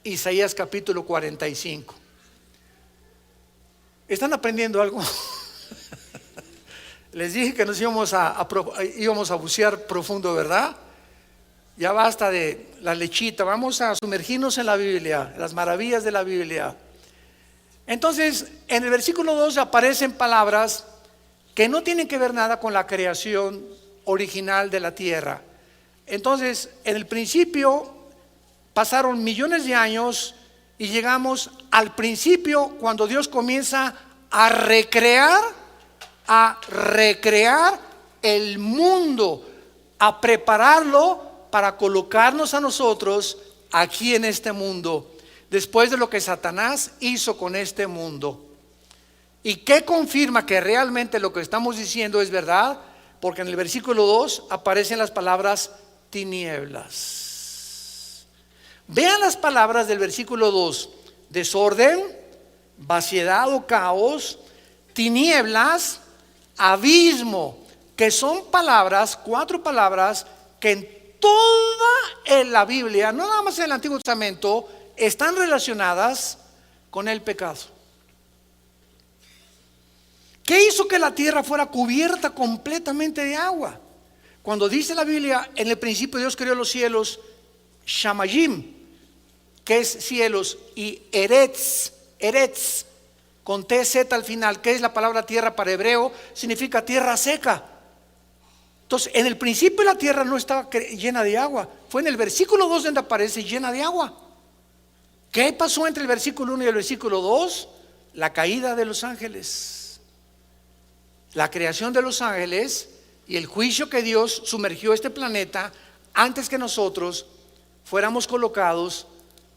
Isaías capítulo 45. ¿Están aprendiendo algo? Les dije que nos íbamos a bucear profundo, ¿verdad? Ya basta de la lechita, vamos a sumergirnos en la Biblia, las maravillas de la Biblia. Entonces, en el versículo 2 aparecen palabras que no tienen que ver nada con la creación original de la tierra. Entonces, en el principio pasaron millones de años y llegamos al principio cuando Dios comienza a recrear el mundo, a prepararlo para colocarnos a nosotros aquí en este mundo, después de lo que Satanás hizo con este mundo. ¿Y qué confirma que realmente lo que estamos diciendo es verdad? Porque en el versículo 2 aparecen las palabras tinieblas. Vean las palabras del versículo 2: desorden, vaciedad o caos, tinieblas, abismo, que son palabras, 4 palabras que en toda la Biblia, no nada más en el Antiguo Testamento, están relacionadas con el pecado. ¿Qué hizo que la tierra fuera cubierta completamente de agua? Cuando dice la Biblia, en el principio Dios creó los cielos, Shamayim, que es cielos, y Eretz, con TZ al final, que es la palabra tierra para hebreo, significa tierra seca. Entonces, en el principio la tierra no estaba llena de agua. Fue en el versículo 2 donde aparece llena de agua. ¿Qué pasó entre el versículo 1 y el versículo 2? La caída de los ángeles, la creación de los ángeles y el juicio que Dios sumergió este planeta antes que nosotros fuéramos colocados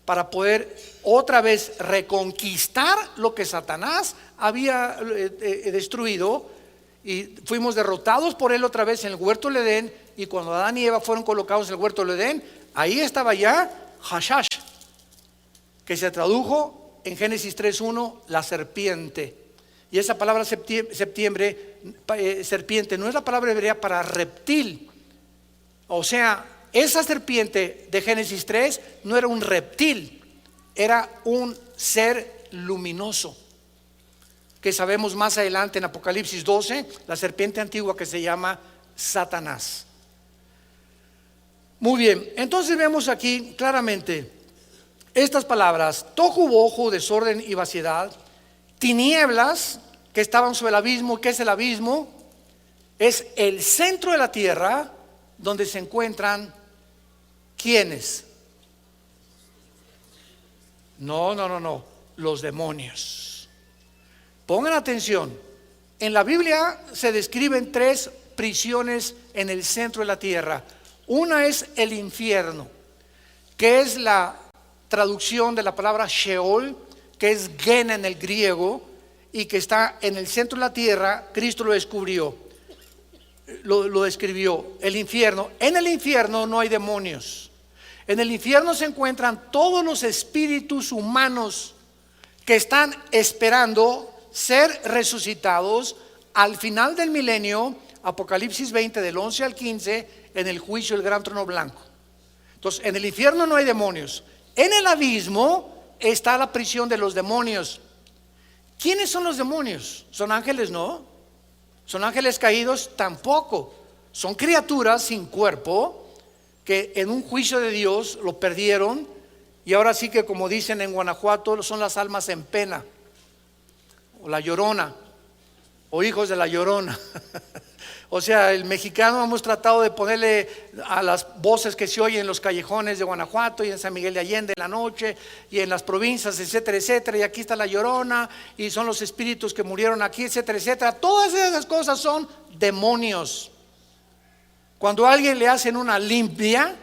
para poder otra vez reconquistar lo que Satanás había destruido, y fuimos derrotados por él otra vez en el huerto del Edén. Y cuando Adán y Eva fueron colocados en el huerto del Edén, ahí estaba ya Hashash, que se tradujo en Génesis 3:1 la serpiente. Y esa palabra serpiente no es la palabra hebrea para reptil. O sea, esa serpiente de Génesis 3 no era un reptil, era un ser luminoso, que sabemos más adelante en Apocalipsis 12, la serpiente antigua que se llama Satanás. Muy bien, entonces vemos aquí claramente estas palabras: tohu bohu, desorden y vaciedad; tinieblas que estaban sobre el abismo. ¿Qué es el abismo? Es el centro de la tierra donde se encuentran ¿quiénes? No, los demonios. Pongan atención, en la Biblia se describen 3 prisiones en el centro de la tierra. Una es el infierno, que es la traducción de la palabra Sheol, que es Gena en el griego, y que está en el centro de la tierra. Cristo lo descubrió, lo describió, el infierno. En el infierno no hay demonios. En el infierno se encuentran todos los espíritus humanos que están esperando ser resucitados al final del milenio, Apocalipsis 20 del 11 al 15, en el juicio del gran trono blanco. Entonces, en el infierno no hay demonios. En el abismo está la prisión de los demonios. ¿Quiénes son los demonios? ¿Son ángeles? No. ¿Son ángeles caídos? Tampoco. Son criaturas sin cuerpo que en un juicio de Dios lo perdieron, y ahora sí que, como dicen en Guanajuato, son las almas en pena, o la llorona, o hijos de la llorona. O sea, el mexicano hemos tratado de ponerle a las voces que se oyen en los callejones de Guanajuato y en San Miguel de Allende en la noche y en las provincias, etcétera, etcétera. Y aquí está la llorona y son los espíritus que murieron aquí, etcétera, etcétera. Todas esas cosas son demonios. Cuando a alguien le hacen una limpia,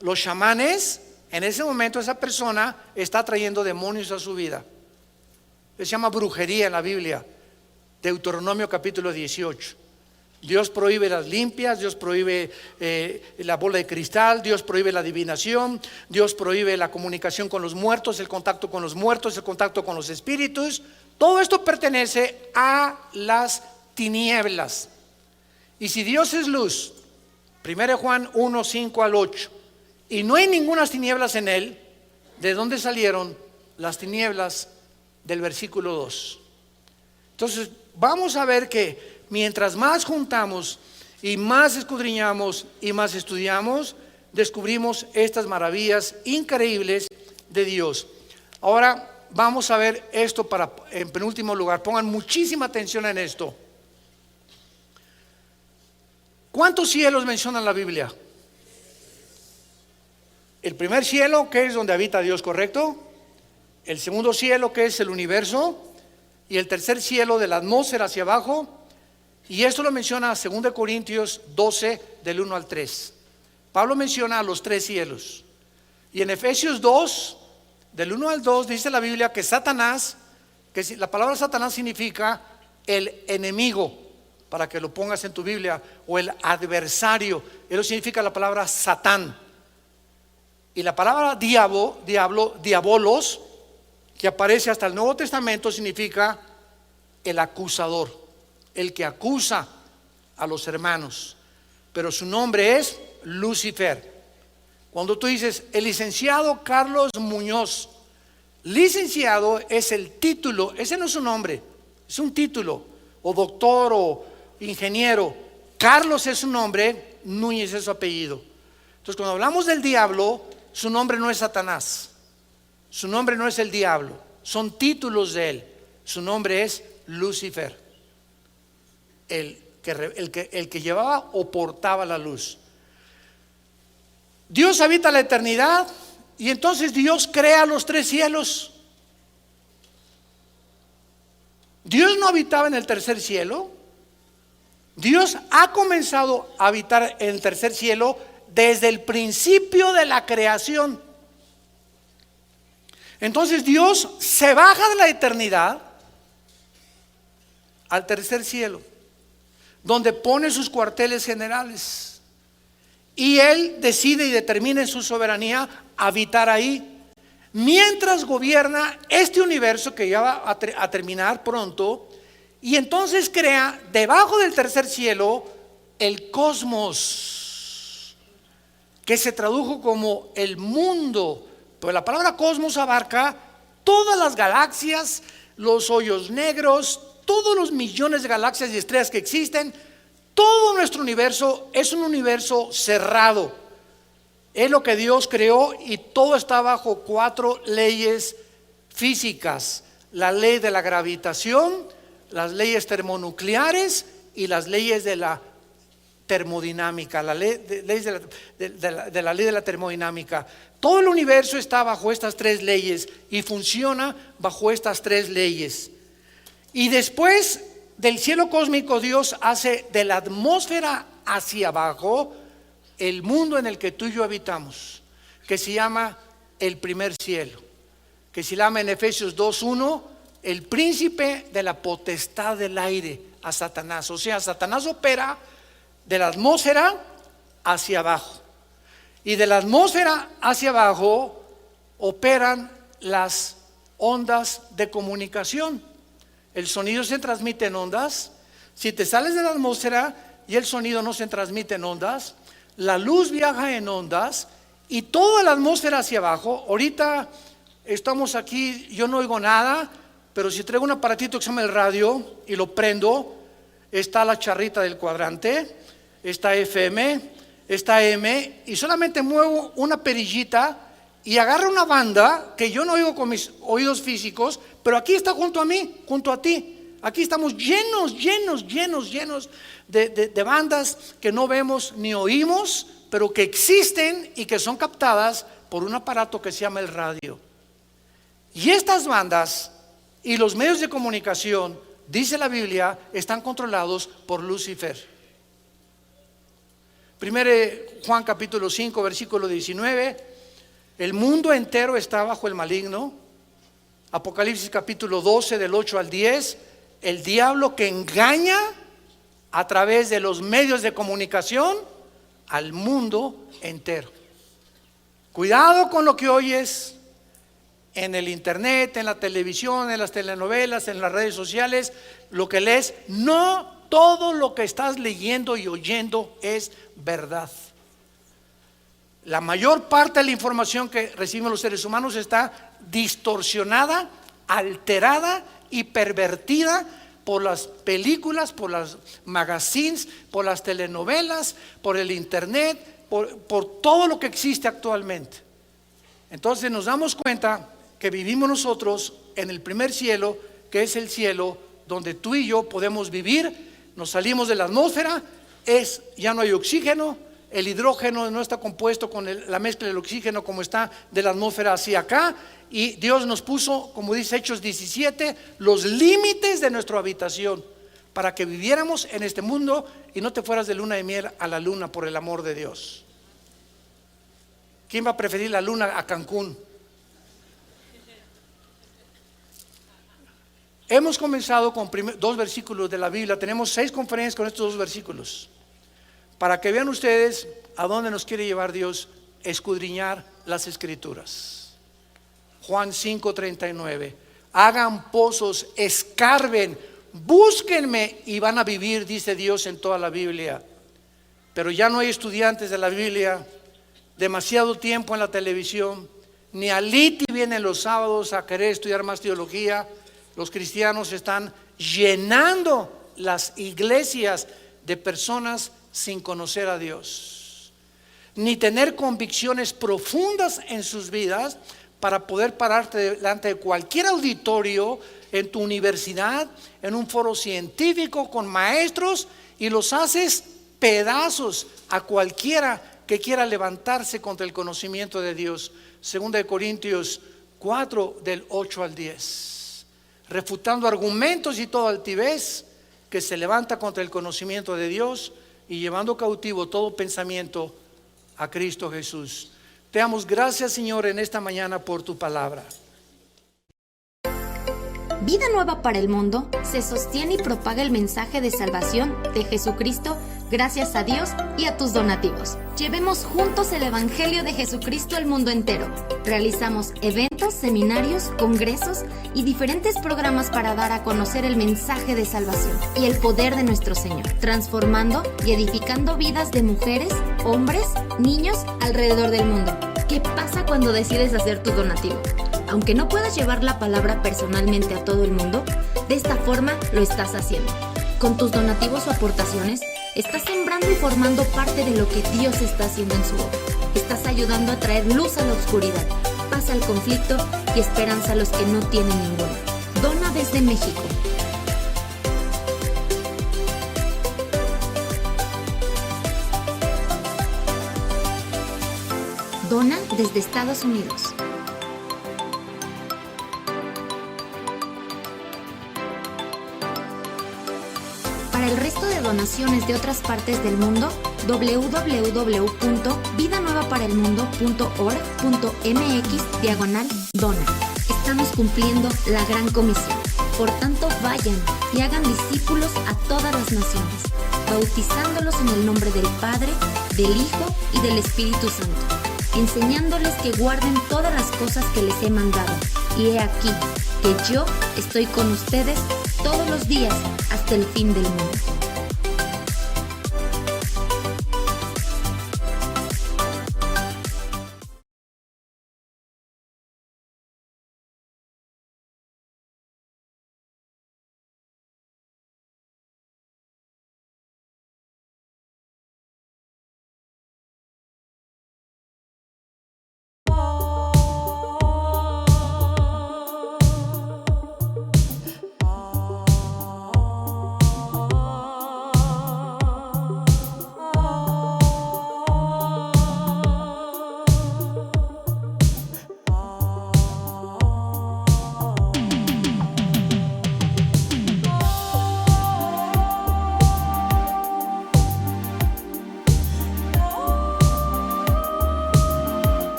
los chamanes, en ese momento esa persona está trayendo demonios a su vida. Se llama brujería en la Biblia, Deuteronomio capítulo 18. Dios prohíbe las limpias, Dios prohíbe la bola de cristal, Dios prohíbe la adivinación, Dios prohíbe la comunicación con los muertos, el contacto con los muertos, el contacto con los espíritus. Todo esto pertenece a las tinieblas. Y si Dios es luz, 1 Juan 1, 5 al 8, y no hay ninguna tinieblas en él, ¿de dónde salieron las tinieblas del versículo 2? Entonces vamos a ver que mientras más juntamos y más escudriñamos y más estudiamos, descubrimos estas maravillas increíbles de Dios. Ahora vamos a ver esto en penúltimo lugar. Pongan muchísima atención en esto. ¿Cuántos cielos menciona la Biblia? El primer cielo, que es donde habita Dios, ¿correcto? El segundo cielo, que es el universo, y el tercer cielo de la atmósfera hacia abajo. Y esto lo menciona 2 Corintios 12 del 1 al 3. Pablo menciona a los 3 cielos. Y en Efesios 2 del 1 al 2 dice la Biblia que Satanás, que la palabra Satanás significa el enemigo, para que lo pongas en tu Biblia, o el adversario. Eso significa la palabra Satán. Y la palabra diabolos, que aparece hasta el Nuevo Testamento, significa el acusador, el que acusa a los hermanos. Pero su nombre es Lucifer. Cuando tú dices el licenciado Carlos Muñoz, licenciado es el título, ese no es su nombre, es un título, o doctor o ingeniero. Carlos es su nombre, Núñez es su apellido. Entonces, cuando hablamos del diablo, su nombre no es Satanás, su nombre no es el diablo, son títulos de él. Su nombre es Lucifer, el que llevaba o portaba la luz. Dios habita la eternidad, y entonces Dios crea los 3 cielos. Dios no habitaba en el tercer cielo. Dios ha comenzado a habitar en el tercer cielo desde el principio de la creación. Entonces Dios se baja de la eternidad al tercer cielo, donde pone sus cuarteles generales, y Él decide y determina en su soberanía habitar ahí, mientras gobierna este universo que ya va a terminar pronto. Y entonces crea debajo del tercer cielo el cosmos, que se tradujo como el mundo. Pero la palabra cosmos abarca todas las galaxias, los hoyos negros, todos los millones de galaxias y estrellas que existen. Todo nuestro universo es un universo cerrado. Es lo que Dios creó, y todo está bajo 4 leyes físicas: la ley de la gravitación, las leyes termonucleares y las leyes de la termodinámica, la ley de la ley de la termodinámica. Todo el universo está bajo estas 3 leyes y funciona bajo estas 3 leyes. Y después del cielo cósmico, Dios hace de la atmósfera hacia abajo el mundo en el que tú y yo habitamos, que se llama el primer cielo, que se llama en Efesios 2:1 el príncipe de la potestad del aire, a Satanás. O sea, Satanás opera de la atmósfera hacia abajo, y de la atmósfera hacia abajo operan las ondas de comunicación. El sonido se transmite en ondas. Si te sales de la atmósfera y el sonido no se transmite en ondas, la luz viaja en ondas, y toda la atmósfera hacia abajo. Ahorita estamos aquí, yo no oigo nada, pero si traigo un aparatito que se llama el radio y lo prendo, está la charrita del cuadrante, está FM, está AM, y solamente muevo una perillita y agarra una banda que yo no oigo con mis oídos físicos, pero aquí está junto a mí, junto a ti. Aquí estamos llenos de bandas que no vemos ni oímos, pero que existen y que son captadas por un aparato que se llama el radio. Y estas bandas y los medios de comunicación, dice la Biblia, están controlados por Lucifer. Primero Juan capítulo 5 versículo 19: el mundo entero está bajo el maligno. Apocalipsis capítulo 12 del 8 al 10: el diablo que engaña a través de los medios de comunicación al mundo entero. Cuidado con lo que oyes en el internet, en la televisión, en las telenovelas, en las redes sociales, lo que lees. No todo lo que estás leyendo y oyendo es verdad. La mayor parte de la información que recibimos los seres humanos está distorsionada, alterada y pervertida por las películas, por las magazines, por las telenovelas, por el internet, por todo lo que existe actualmente. Entonces nos damos cuenta que vivimos nosotros en el primer cielo, que es el cielo donde tú y yo podemos vivir. Nos salimos de la atmósfera, ya no hay oxígeno, el hidrógeno no está compuesto con la mezcla del oxígeno como está de la atmósfera hacia acá, y Dios nos puso, como dice Hechos 17, los límites de nuestra habitación para que viviéramos en este mundo y no te fueras de luna de miel a la luna, por el amor de Dios. ¿Quién va a preferir la luna a Cancún? Hemos comenzado con 2 versículos de la Biblia. Tenemos 6 conferencias con estos 2 versículos, para que vean ustedes a dónde nos quiere llevar Dios: escudriñar las Escrituras. Juan 5:39: hagan pozos, escarben, búsquenme y van a vivir, dice Dios en toda la Biblia. Pero ya no hay estudiantes de la Biblia, demasiado tiempo en la televisión, ni Aliti vienen los sábados a querer estudiar más teología. Los cristianos están llenando las iglesias de personas sin conocer a Dios, ni tener convicciones profundas en sus vidas para poder pararte delante de cualquier auditorio, en tu universidad, en un foro científico con maestros, y los haces pedazos a cualquiera que quiera levantarse contra el conocimiento de Dios. 2 Corintios 4 del 8 al 10. Refutando argumentos y toda altivez que se levanta contra el conocimiento de Dios, y llevando cautivo todo pensamiento a Cristo Jesús. Te damos gracias, Señor, en esta mañana por tu palabra. Vida Nueva para el Mundo se sostiene y propaga el mensaje de salvación de Jesucristo gracias a Dios y a tus donativos. Llevemos juntos el Evangelio de Jesucristo al mundo entero. Realizamos eventos, seminarios, congresos y diferentes programas para dar a conocer el mensaje de salvación y el poder de nuestro Señor, transformando y edificando vidas de mujeres, hombres, niños alrededor del mundo. ¿Qué pasa cuando decides hacer tu donativo? Aunque no puedas llevar la palabra personalmente a todo el mundo, de esta forma lo estás haciendo. Con tus donativos o aportaciones, estás sembrando y formando parte de lo que Dios está haciendo en su obra. Estás ayudando a traer luz a la oscuridad, paz al conflicto y esperanza a los que no tienen ninguna. Dona desde México. Dona desde Estados Unidos. Para el resto de donaciones de otras partes del mundo, www.vidanuevaparelmundo.org.mx/dona. Estamos cumpliendo la gran comisión. Por tanto, vayan y hagan discípulos a todas las naciones, bautizándolos en el nombre del Padre, del Hijo y del Espíritu Santo, enseñándoles que guarden todas las cosas que les he mandado. Y he aquí que yo estoy con ustedes todos los días hasta el fin del mundo.